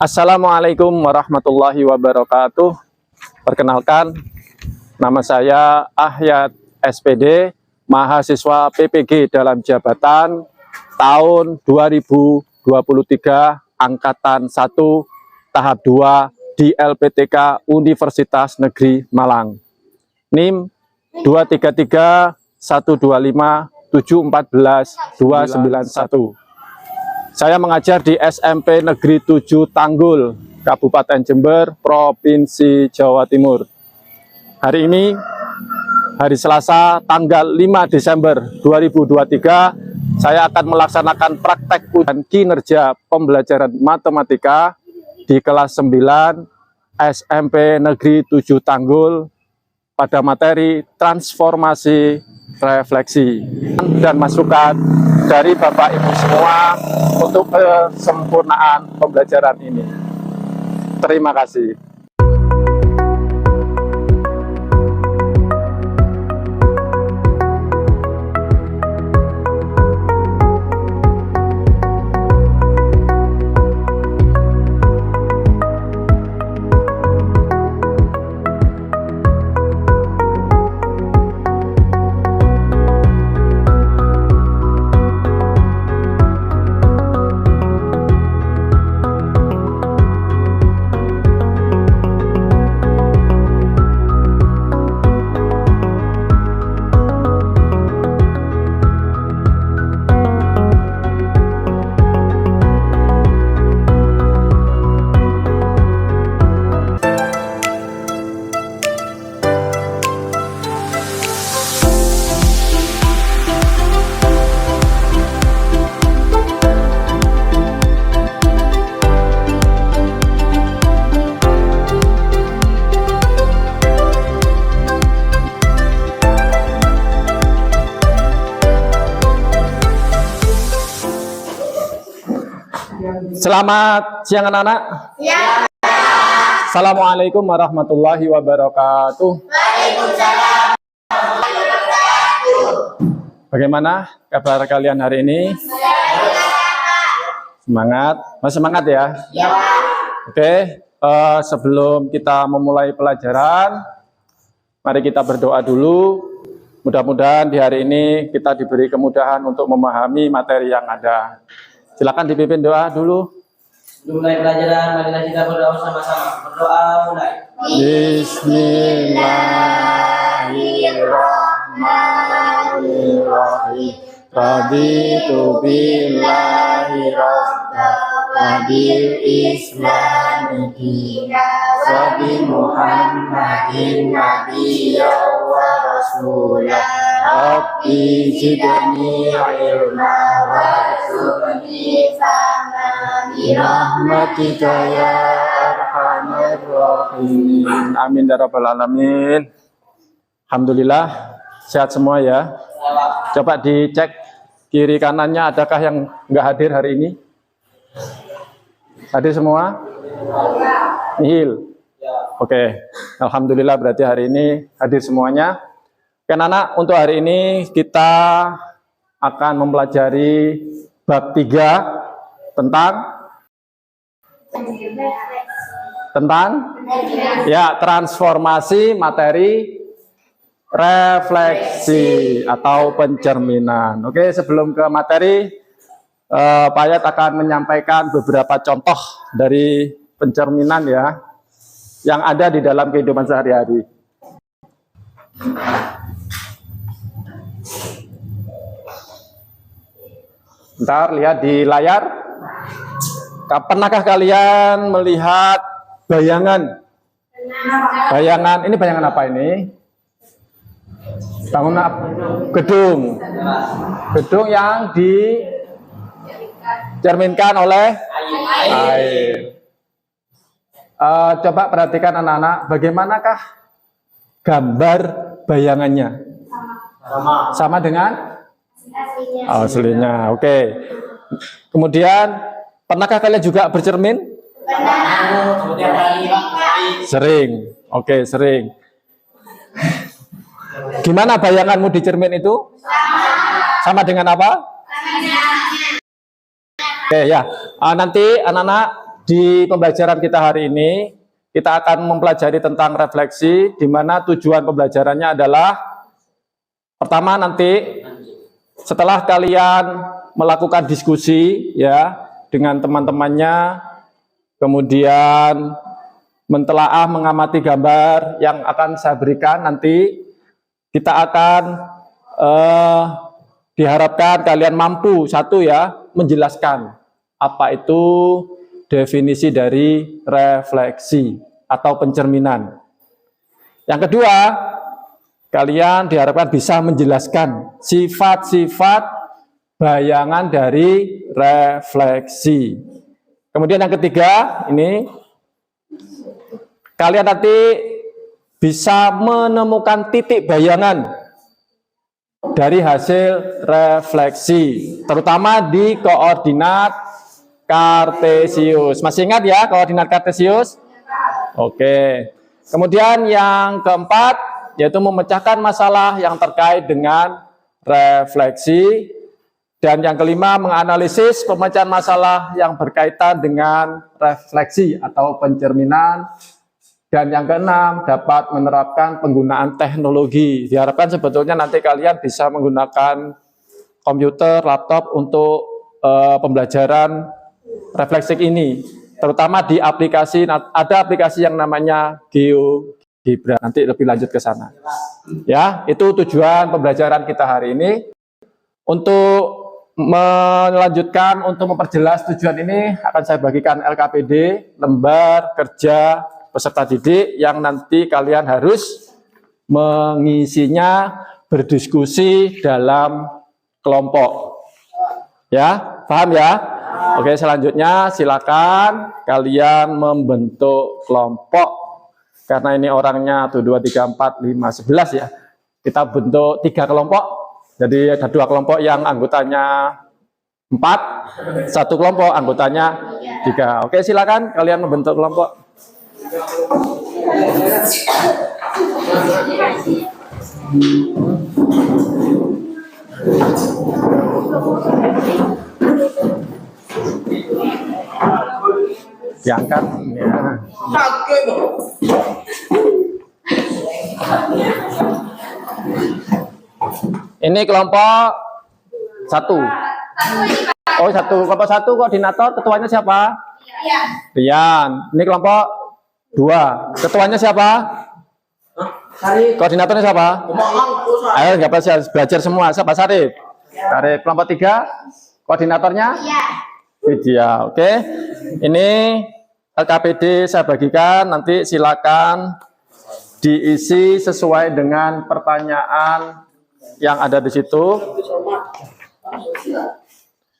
Assalamualaikum warahmatullahi wabarakatuh. Perkenalkan, nama saya Ahyat SPD, mahasiswa PPG dalam jabatan tahun 2023, Angkatan 1, Tahap 2 di LPTK Universitas Negeri Malang. NIM 233 125 714 291. Saya mengajar di SMP Negeri 7 Tanggul, Kabupaten Jember, Provinsi Jawa Timur. Hari ini, hari Selasa, tanggal 5 Desember 2023, saya akan melaksanakan praktek ujian kinerja pembelajaran matematika di kelas 9 SMP Negeri 7 Tanggul pada materi transformasi refleksi dan masukan dari Bapak Ibu semua untuk kesempurnaan pembelajaran ini. Terima kasih. Selamat siang anak-anak. Ya. Assalamualaikum warahmatullahi wabarakatuh. Waalaikumsalam. Bagaimana kabar kalian hari ini? Semangat? Masih semangat ya? Ya. Oke, sebelum kita memulai pelajaran, mari kita berdoa dulu. Mudah-mudahan di hari ini kita diberi kemudahan untuk memahami materi yang ada. Silakan dipimpin doa dulu. Mulai pelajaran, marilah kita berdoa sama-sama. Berdoa mulai. Bismillahirrahmanirrahim. Raditu billahi rabban wa bil islami dinan wa bi Muhammadin nabiyyan wa rasulan. Rabbi zidni ilma warzuqni fahma bi rahmatika ya arhamar rahimin. Amin ya rabbal alamin. Alhamdulillah sehat semua ya. Coba dicek kiri kanannya, adakah yang nggak hadir hari ini? Hadir semua? Nihil. Oke. Alhamdulillah berarti hari ini hadir semuanya. Oke anak, untuk hari ini kita akan mempelajari bab 3 tentang ya transformasi materi refleksi atau pencerminan. Oke, sebelum ke materi, Pak Ayat akan menyampaikan beberapa contoh dari pencerminan ya yang ada di dalam kehidupan sehari-hari. Bentar, lihat di layar. Pernahkah kalian melihat bayangan? Bayangan, ini bayangan apa ini? Bangunan gedung. Gedung yang dicerminkan oleh air. Coba perhatikan anak-anak, bagaimanakah gambar bayangannya? Sama dengan aslinya. Oke. Kemudian pernahkah kalian juga bercermin? Sering. Oke, sering. Gimana bayanganmu di cermin itu? Sama dengan apa? Oke ya. Nanti anak-anak di pembelajaran kita hari ini, kita akan mempelajari tentang refleksi, di mana tujuan pembelajarannya adalah pertama nanti setelah kalian melakukan diskusi ya dengan teman-temannya, kemudian mentelaah mengamati gambar yang akan saya berikan nanti, kita akan diharapkan kalian mampu satu ya menjelaskan apa itu definisi dari refleksi atau pencerminan. Yang kedua, kalian diharapkan bisa menjelaskan sifat-sifat bayangan dari refleksi. Kemudian yang ketiga, ini kalian nanti bisa menemukan titik bayangan dari hasil refleksi, terutama di koordinat kartesius. Masih ingat ya koordinat kartesius? Oke. Kemudian yang keempat, yaitu memecahkan masalah yang terkait dengan refleksi. Dan yang kelima, menganalisis pemecahan masalah yang berkaitan dengan refleksi atau pencerminan. Dan yang keenam, dapat menerapkan penggunaan teknologi. Diharapkan sebetulnya nanti kalian bisa menggunakan komputer, laptop untuk pembelajaran refleksi ini. Terutama di aplikasi, ada aplikasi yang namanya GeoGebra. Nanti lebih lanjut ke sana. Ya, itu tujuan pembelajaran kita hari ini. Untuk melanjutkan, untuk memperjelas tujuan ini, akan saya bagikan LKPD, lembar kerja peserta didik yang nanti kalian harus mengisinya berdiskusi dalam kelompok. Ya, paham ya? Oke, selanjutnya silakan kalian membentuk kelompok. Karena ini orangnya 1, 2, 3, 4, 5, 11 ya. Kita bentuk 3 kelompok. Jadi ada 2 kelompok yang anggotanya 4, 1 kelompok anggotanya 3. Oke, silakan kalian membentuk kelompok. Diangkat ya. Ini kelompok 1. Oh, 1 kelompok 1 koordinator, ketuanya siapa? Rian. Ini kelompok 2. Ketuanya siapa? Koordinatornya siapa? Ayo, nggak belajar semua. Siapa? Sarif. Sarif. Kelompok 3. Koordinatornya? Widya. Oke. Ini LKPD saya bagikan. Nanti silakan diisi sesuai dengan pertanyaan yang ada di situ.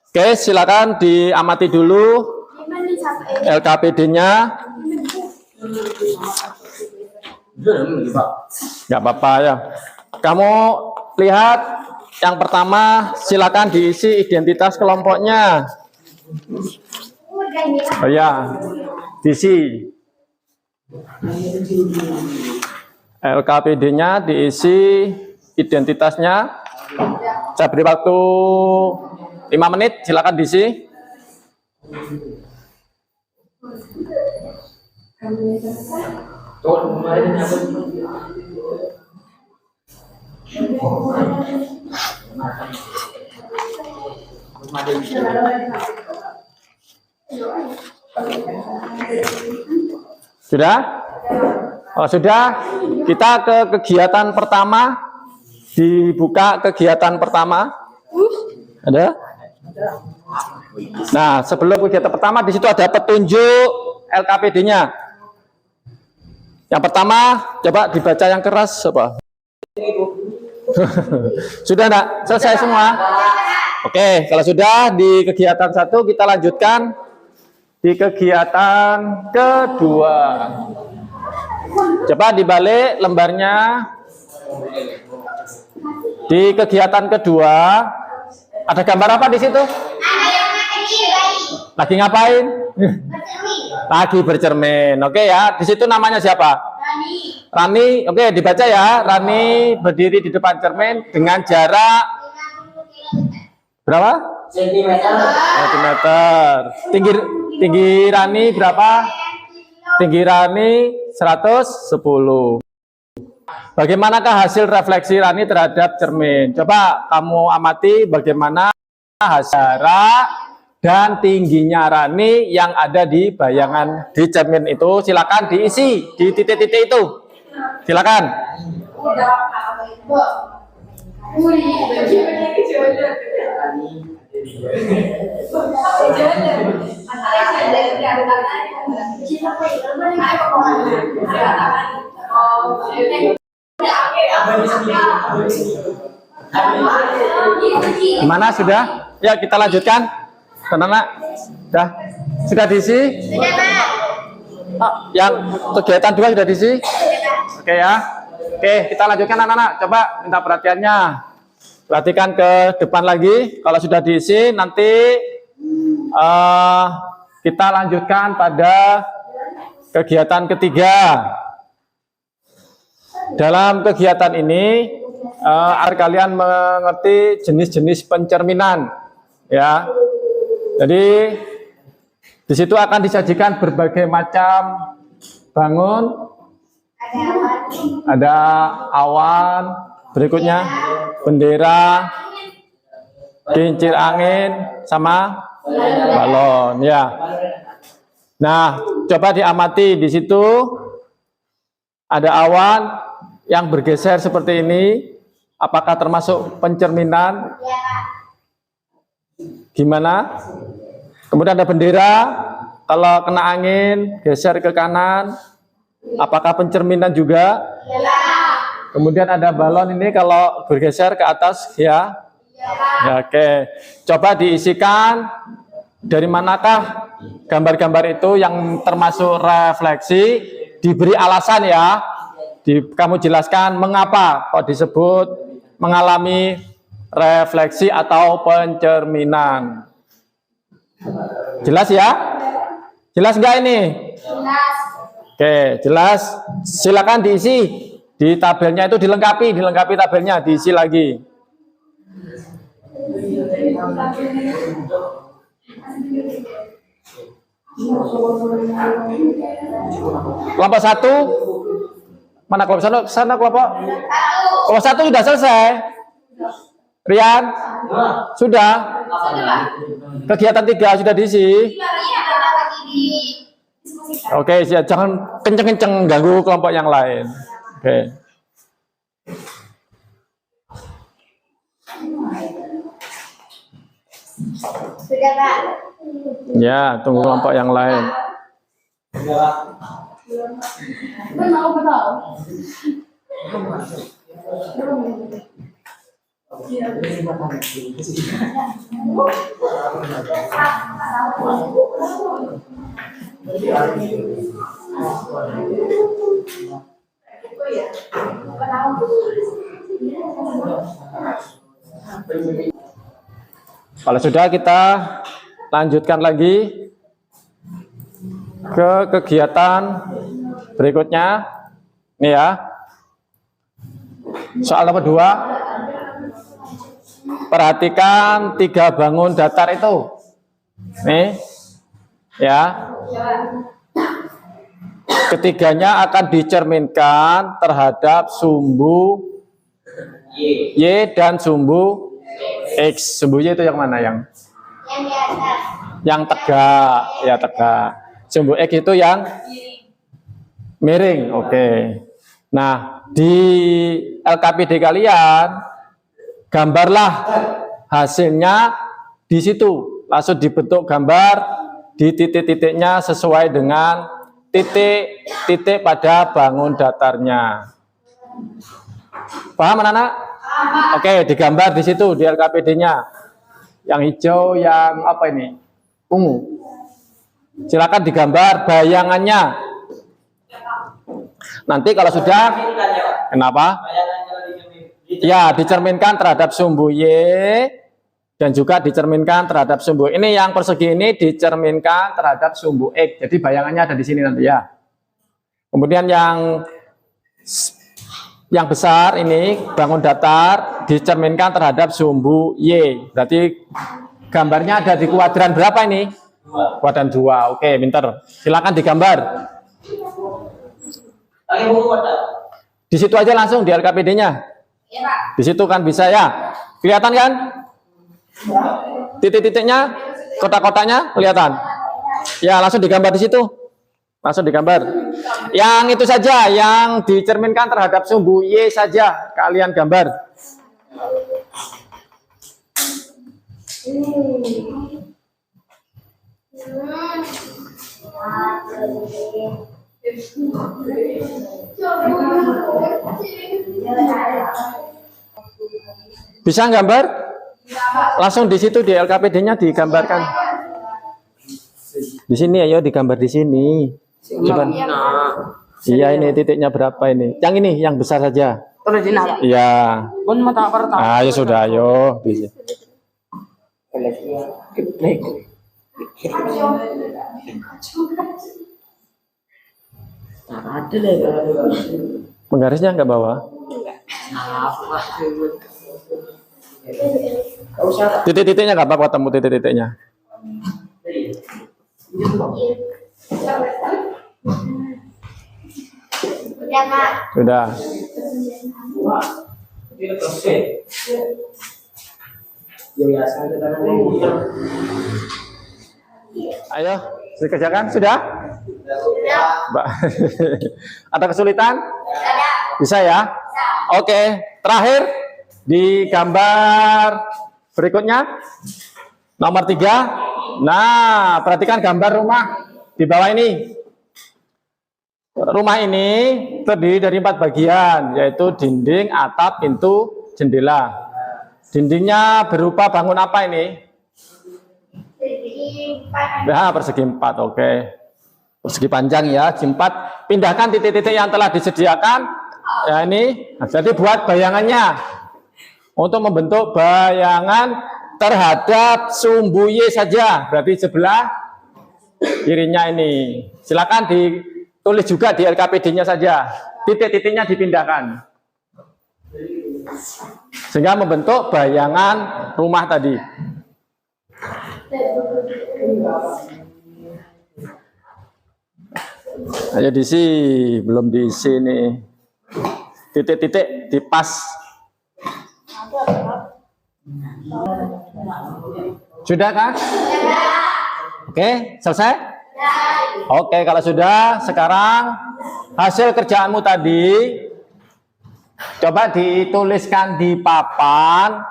Oke, silakan diamati dulu LKPD-nya. Nggak apa-apa ya. Kamu lihat yang pertama, silakan diisi identitas kelompoknya. Oh ya, diisi. LKPD-nya diisi identitasnya. Saya beri waktu 5 menit, silakan diisi. Sudah? Oh, sudah. Kita ke kegiatan pertama. Dibuka kegiatan pertama. Ada? Nah, sebelum kegiatan pertama di situ ada petunjuk LKPD-nya. Yang pertama, coba dibaca yang keras apa? Sudah enggak? Selesai semua? Oke, kalau sudah di kegiatan 1 kita lanjutkan di kegiatan kedua. Coba dibalik lembarnya. Di kegiatan kedua ada gambar apa di situ? Lagi ngapain? Lagi bercermin. Oke ya, di situ namanya siapa? Rani. Oke, dibaca ya. Rani berdiri di depan cermin dengan jarak berapa? Sentimeter. Tinggi Tinggi Rani berapa? Tinggi Rani 110. Bagaimanakah hasil refleksi Rani terhadap cermin? Coba kamu amati bagaimana hasil jarak dan tingginya Rani yang ada di bayangan di cermin itu. Silakan diisi di titik-titik itu. Silakan. Gimana sudah? Ya kita lanjutkan. Teman-teman, sudah diisi? Yang kegiatan 2 sudah diisi? Oke ya. Oke, kita lanjutkan anak-anak. Coba minta perhatiannya. Perhatikan ke depan lagi. Kalau sudah diisi, nanti kita lanjutkan pada kegiatan ketiga. Dalam kegiatan ini, agar kalian mengerti jenis-jenis pencerminan, ya. Jadi di situ akan disajikan berbagai macam bangun, ada awan, berikutnya bendera, kincir angin, sama balon, ya. Nah, coba diamati di situ ada awan yang bergeser seperti ini. Apakah termasuk pencerminan? Gimana? Kemudian ada bendera, kalau kena angin geser ke kanan, apakah pencerminan juga? Kemudian ada balon ini kalau bergeser ke atas, ya? Ya, oke. Coba diisikan dari manakah gambar-gambar itu yang termasuk refleksi, diberi alasan ya. Kamu jelaskan mengapa kok disebut mengalami refleksi atau pencerminan. Jelas ya? Jelas nggak ini? Jelas. Oke, jelas. Silakan diisi di tabelnya itu, dilengkapi tabelnya, diisi lagi. Kelompok 1, mana kelompok sana kelompok? Kelompok 1 sudah selesai. Rian? Sudah. Kegiatan 3 sudah diisi. Oke, jangan kenceng-kenceng ganggu kelompok yang lain. Oke. Sudah, Pak. Ya, tunggu kelompok yang lain. Kalau sudah, kita lanjutkan lagi ke kegiatan berikutnya. Ini ya. Soal nomor 2. Perhatikan 3 bangun datar itu. Nih. Ya. Ketiganya akan dicerminkan terhadap sumbu Y dan sumbu X. Sumbu Y itu yang mana? Yang di atas. Yang tegak, ya tegak. Sumbu X itu yang miring. Oke. Nah, di LKPD kalian gambarlah hasilnya di situ. Langsung dibentuk gambar di titik-titiknya sesuai dengan titik-titik pada bangun datarnya. Paham anak-anak? Oke, digambar di situ di LKPD-nya. Yang hijau, yang apa ini? Ungu. Silakan digambar bayangannya. Nanti kalau sudah, kenapa? Ya, dicerminkan terhadap sumbu Y dan juga dicerminkan terhadap sumbu. Ini yang persegi ini dicerminkan terhadap sumbu X. Jadi bayangannya ada di sini nanti ya. Kemudian yang besar ini bangun datar dicerminkan terhadap sumbu Y. Berarti gambarnya ada di kuadran berapa ini? Kuat dan 2. Oke, pinter. Silakan digambar. Pakai buku wadah. Di situ aja langsung di LKPD-nya. Ya, Pak. Di situ kan bisa ya. Kelihatan kan? Titik-titiknya, kotak-kotaknya kelihatan. Ya, langsung digambar di situ. Langsung digambar. Yang itu saja, yang dicerminkan terhadap sumbu Y saja kalian gambar. Bisa gambar? Langsung di situ di LKPD-nya digambarkan. Di sini ayo digambar di sini. Coba. Iya ini titiknya berapa ini? Yang ini yang besar saja. Iya. Ayo sudah ayo. Penggarisnya nggak bawa? Titik-titiknya nggak apa-apa, ketemu titik-titiknya. Udah, Pak. Sudah. Ayo, dikerjakan sudah? Mbak. Ada kesulitan? Bisa ya? Oke, terakhir di gambar berikutnya nomor 3. Nah, perhatikan gambar rumah di bawah ini. Rumah ini terdiri dari 4 bagian, yaitu dinding, atap, pintu, jendela. Dindingnya berupa bangun apa ini? Nah, persegi 4, oke. Persegi panjang ya, 4. Pindahkan titik-titik yang telah disediakan. Ya ini, nah, jadi buat bayangannya. Untuk membentuk bayangan terhadap sumbu Y saja, berarti sebelah kirinya ini. Silakan ditulis juga di LKPD-nya saja. Titik-titiknya dipindahkan. Sehingga membentuk bayangan rumah tadi. Ayo diisi, belum diisi nih. Titik-titik dipas. Sudah kan? Oke, selesai? Oke, kalau sudah, sekarang hasil kerjaanmu tadi coba dituliskan di papan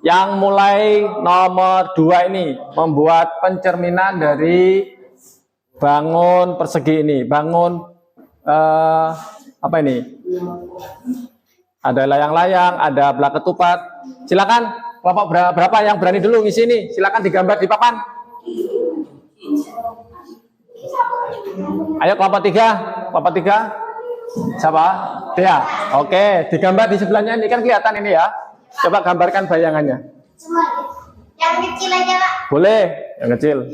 yang mulai nomor 2 ini, membuat pencerminan dari bangun persegi ini, bangun apa ini? Ada layang-layang, ada belak ketupat. Silakan, kelompok berapa yang berani dulu ngisi ini? Silakan digambar di papan. Ayo kelompok 3, kelompok 3. Siapa? Dea. Oke, digambar di sebelahnya ini kan kelihatan ini ya. Coba gambarkan bayangannya. Semua. Yang kecil aja, Pak. Boleh, yang kecil.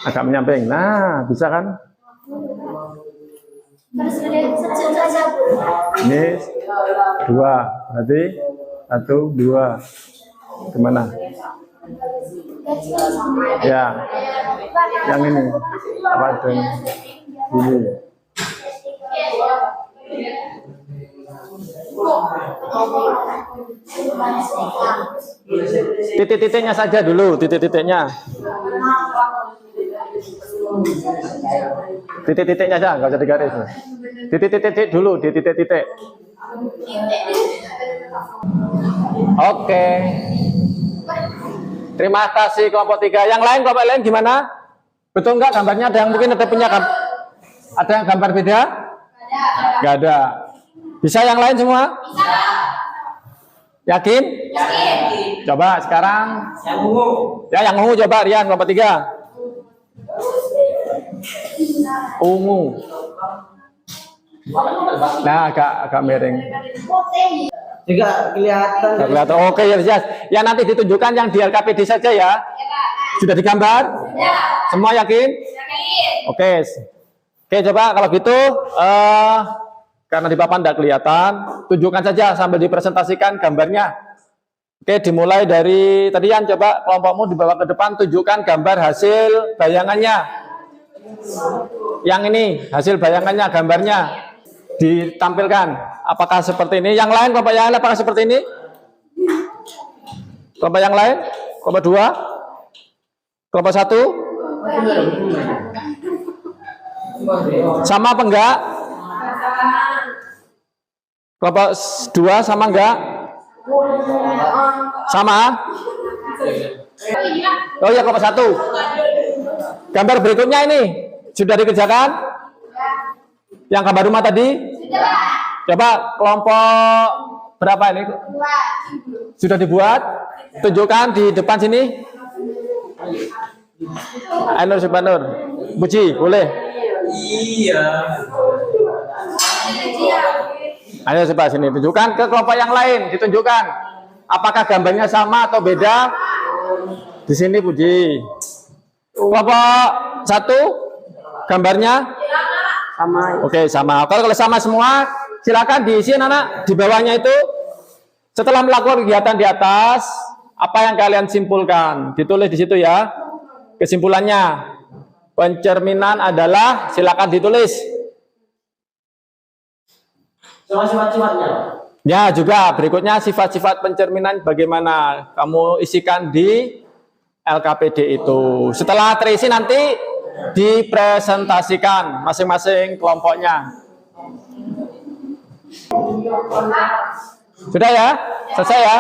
Agak menyamping. Nah, bisa kan? Ini 2, berarti 1, 2. Gimana? Ya, yang ini apa dan ini. Titik-titiknya saja dulu, titik-titiknya. Titik-titiknya aja, nggak usah digaris. Titik-titik dulu, di titik-titik. Oke. Terima kasih kelompok 3. Yang lain, kelompok lain gimana? Betul nggak gambarnya? Ada yang mungkin ada punya ada yang gambar beda? Nggak ada. Bisa yang lain semua? Bisa. Yakin? Yakin. Coba sekarang. Yang ungu. Ya, yang ungu coba Rian, kelompok 3. Ungu. Nah, agak miring. Juga kelihatan. Kelihatan. Oke ya, ya nanti ditunjukkan yang di LKPD saja ya. Sudah digambar? Ya. Semua yakin? Yakin. Oke. Oke, coba kalau gitu karena di papan tidak kelihatan, tunjukkan saja sambil dipresentasikan gambarnya. Oke, dimulai dari tadian, coba kelompokmu dibawa ke depan, tunjukkan gambar hasil bayangannya. Yang ini, hasil bayangannya, gambarnya ditampilkan. Apakah seperti ini? Yang lain, kelompok yang lain apakah seperti ini? Kelompok yang lain? Kelompok 2? Kelompok 1? Sama apa enggak? Kelompok 2 sama enggak? Sama? Oh ya, kelompok 1. Gambar berikutnya ini sudah dikerjakan? Yang gambar rumah tadi? Coba kelompok berapa ini? Sudah dibuat? Tunjukkan di depan sini. Ainur Subhanur, Puji, boleh? Iya. Ayo coba sini, tunjukkan ke kelompok yang lain, ditunjukkan. Apakah gambarnya sama atau beda? Di sini Puji. Kelompok 1, gambarnya? Sama. Oke, sama. Kalau sama semua, silakan diisi anak-anak. Di bawahnya itu, setelah melakukan kegiatan di atas, apa yang kalian simpulkan? Ditulis di situ ya. Kesimpulannya, pencerminan adalah, silakan ditulis. Sama sifat-sifatnya. Ya, juga berikutnya sifat-sifat pencerminan bagaimana kamu isikan di LKPD itu. Setelah terisi nanti dipresentasikan masing-masing kelompoknya. Sudah ya? Selesai ya?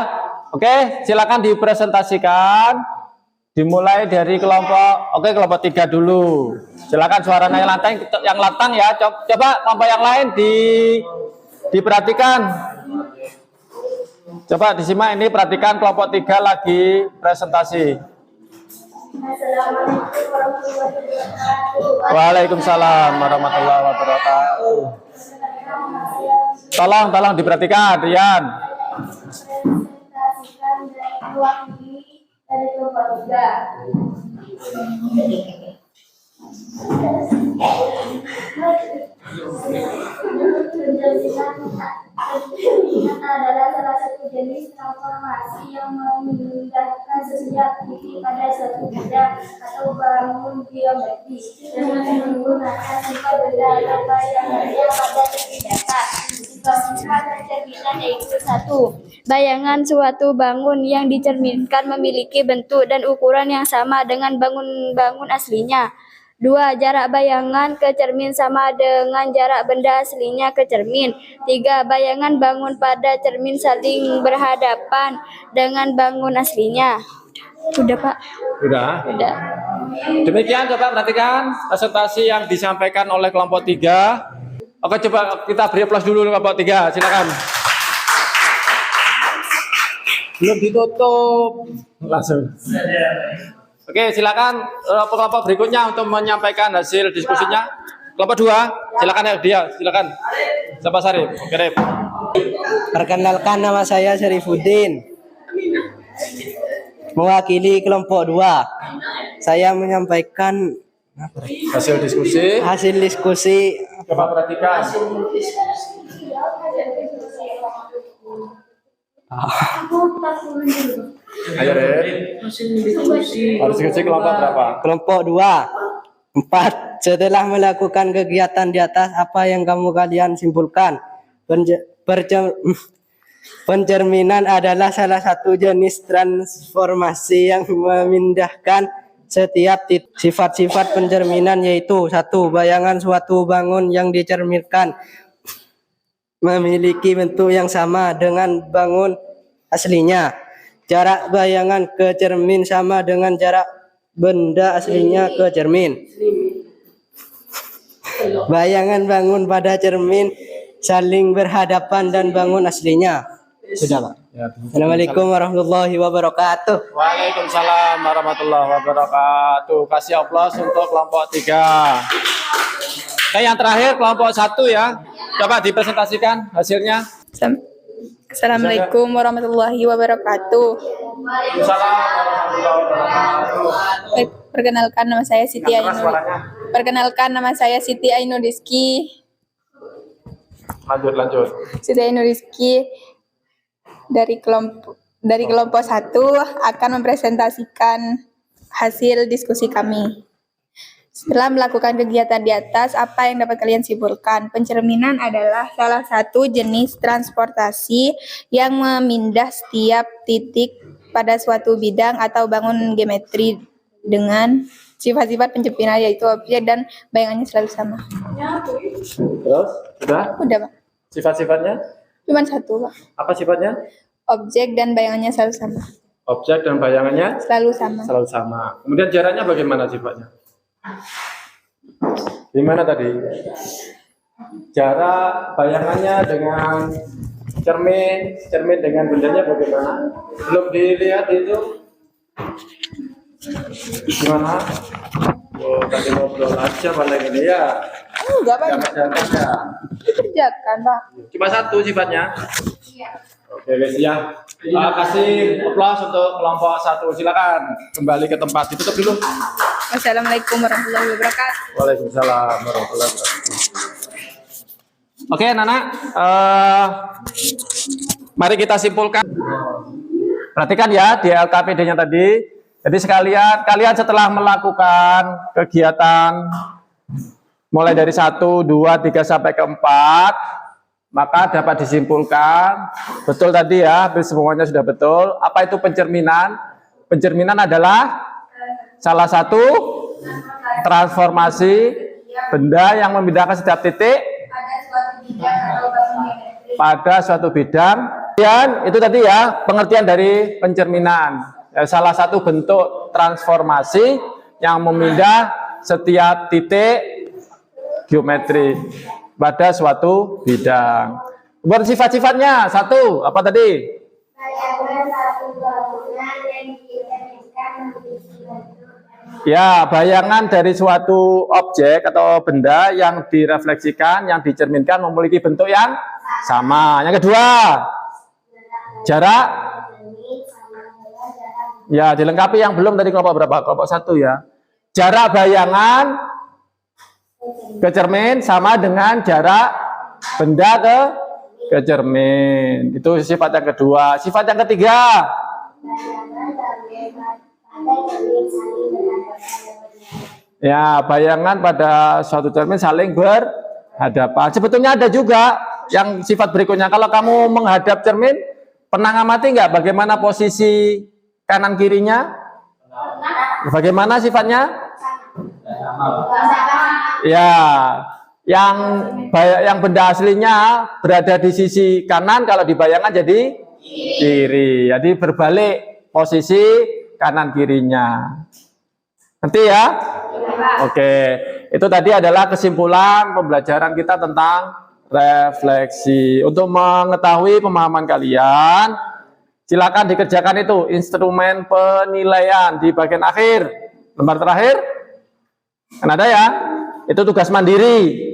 Oke, silakan dipresentasikan. Dimulai dari kelompok 3 dulu. Silakan suaranya yang lantang ya. Coba kelompok yang lain diperhatikan. Coba disimak ini, perhatikan kelompok 3 lagi presentasi. Assalamualaikum warahmatullahi wabarakatuh. Waalaikumsalam warahmatullahi wabarakatuh. Tolong diperhatikan, Rian. Presentasikan dari mewakili dari kelompok 3. Pencerminan adalah salah satu jenis transformasi yang memindahkan setiap titik pada suatu benda atau bangun geometris dengan menggunakan sifat benda atau bayangannya pada segi data. Sifat pencerminan yaitu 1. Bayangan suatu bangun yang dicerminkan memiliki bentuk dan ukuran yang sama dengan bangun aslinya. 2. Jarak bayangan ke cermin sama dengan jarak benda aslinya ke cermin. 3. Bayangan bangun pada cermin saling berhadapan dengan bangun aslinya. Udah, Pak? Sudah. Udah. Demikian, coba perhatikan presentasi yang disampaikan oleh kelompok 3. Oke, coba kita beri aplaus dulu kelompok 3. Silakan. Belum ditutup. Langsung. Oke, silakan kelompok berikutnya untuk menyampaikan hasil diskusinya. Kelompok 2, silakan ya dia, silakan. Siapa Sarif? Oke, Rep. Perkenalkan, nama saya Syarifuddin, mewakili kelompok 2. Saya menyampaikan Hasil diskusi. hasil diskusi. Coba perhatikan. Ayo, Rep. Harus diskusi kelompok berapa? Kelompok 2. 4. Setelah melakukan kegiatan di atas, apa yang kalian simpulkan? Pencerminan adalah salah satu jenis transformasi yang memindahkan setiap sifat-sifat pencerminan, yaitu 1. Bayangan suatu bangun yang dicerminkan memiliki bentuk yang sama dengan bangun aslinya. Jarak bayangan ke cermin sama dengan jarak benda aslinya ke cermin. Bayangan bangun pada cermin saling berhadapan dan bangun aslinya. Sudah, Pak. Ya, Assalamualaikum warahmatullahi wabarakatuh. Waalaikumsalam warahmatullahi wabarakatuh. Kasih aplaus untuk kelompok 3. Nah, yang terakhir kelompok 1 ya. Coba dipresentasikan hasilnya. Assalamualaikum warahmatullahi wabarakatuh. Waalaikumsalam warahmatullahi wabarakatuh. Perkenalkan nama saya Siti Yang keras Ainur. suaranya. Perkenalkan nama saya Siti Ainur Rizki. Lanjut. Siti Ainur Rizki dari kelompok dari kelompok 1 akan mempresentasikan hasil diskusi kami. Setelah melakukan kegiatan di atas, apa yang dapat kalian simpulkan? Pencerminan adalah salah satu jenis transportasi yang memindah setiap titik pada suatu bidang atau bangun geometri dengan sifat-sifat pencerminan, yaitu objek dan bayangannya selalu sama. Terus, sudah? Udah, Pak. Sifat-sifatnya? Cuman satu, Pak. Apa sifatnya? Objek dan bayangannya selalu sama. Objek dan bayangannya Selalu sama. selalu sama. Kemudian jaraknya bagaimana sifatnya? Gimana tadi? Jarak bayangannya dengan cermin dengan bendanya bagaimana? Belum dilihat itu? Gimana? Oh, tadi ngobrol aja paling ini ya. Enggak, Pak. Jangan aja. Dikerjakan, Pak. Cuma satu sifatnya. Oke, guys ya. Kasih aplaus untuk kelompok 1. Silakan kembali ke tempat. Ditutup dulu. Wassalamualaikum warahmatullahi wabarakatuh. Waalaikumsalam warahmatullahi wabarakatuh. Oke, anak-anak, mari kita simpulkan. Perhatikan ya di LKPD-nya tadi. Jadi kalian setelah melakukan kegiatan mulai dari 1, 2, 3 sampai ke 4, maka dapat disimpulkan betul tadi ya, hampir semuanya sudah betul. Apa itu pencerminan? Pencerminan adalah salah satu transformasi benda yang memindahkan setiap titik pada suatu bidang. Dan itu tadi ya pengertian dari pencerminan. Salah satu bentuk transformasi yang memindah setiap titik geometri pada suatu bidang. Kemudian sifat-sifatnya 1, apa tadi? Bayangan satu bangunan yang dicerminkan memiliki bentuk. Ya, bayangan dari suatu objek atau benda yang direfleksikan, yang dicerminkan memiliki bentuk yang sama. Yang kedua, jarak. Ya, dilengkapi yang belum tadi kelompok berapa? Kelompok 1 ya. Jarak bayangan ke cermin sama dengan jarak benda ke cermin. Itu sifat yang kedua. Sifat yang ketiga. Ya, bayangan pada suatu cermin saling berhadapan. Sebetulnya ada juga yang sifat berikutnya. Kalau kamu menghadap cermin, pernah ngamati nggak bagaimana posisi kanan kirinya? Bagaimana sifatnya? Ya, yang benda aslinya berada di sisi kanan, kalau di bayangan jadi kiri. Jadi berbalik posisi kanan kirinya. Nanti ya? Oke, itu tadi adalah kesimpulan pembelajaran kita tentang refleksi. Untuk mengetahui pemahaman kalian, silakan dikerjakan itu instrumen penilaian di bagian akhir, lembar terakhir. Kan ada ya? Itu tugas mandiri.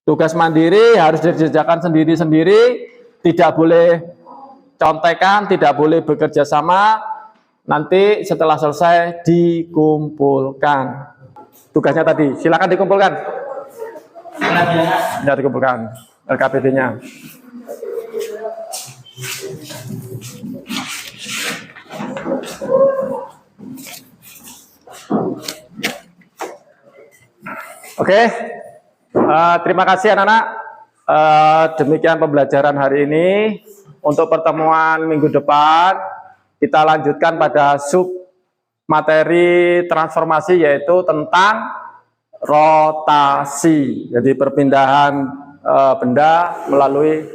Tugas mandiri harus dikerjakan sendiri-sendiri, tidak boleh contekan, tidak boleh bekerja sama. Nanti setelah selesai dikumpulkan. Tugasnya tadi, silakan dikumpulkan. Ya, dikumpulkan LKPD-nya. Oke, terima kasih anak-anak. Demikian pembelajaran hari ini. Untuk pertemuan minggu depan, kita lanjutkan pada sub materi transformasi, yaitu tentang rotasi. Jadi perpindahan benda melalui,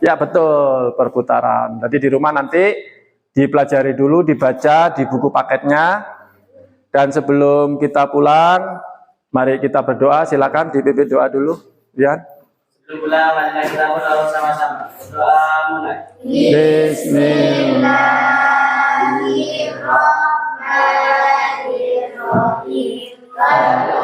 ya betul, perputaran. Jadi di rumah nanti dipelajari dulu, dibaca di buku paketnya. Dan sebelum kita pulang, mari kita berdoa. Silakan dipimpin doa dulu, ya. Sebelum pulang, mari kita berdoa sama-sama. Doa mulai. Bismillahirrahmanirrahim.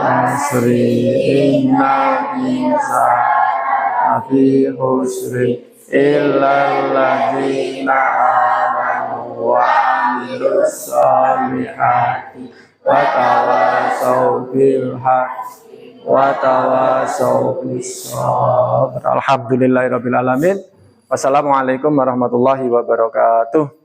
Asri inna insana fi husri illal ladzina amanu wa amilus solihati wa tawasaw bil haqqi wa tawasaw bis sabr. Alhamdulillahirabbil alamin. Wassalamualaikum warahmatullahi wabarakatuh.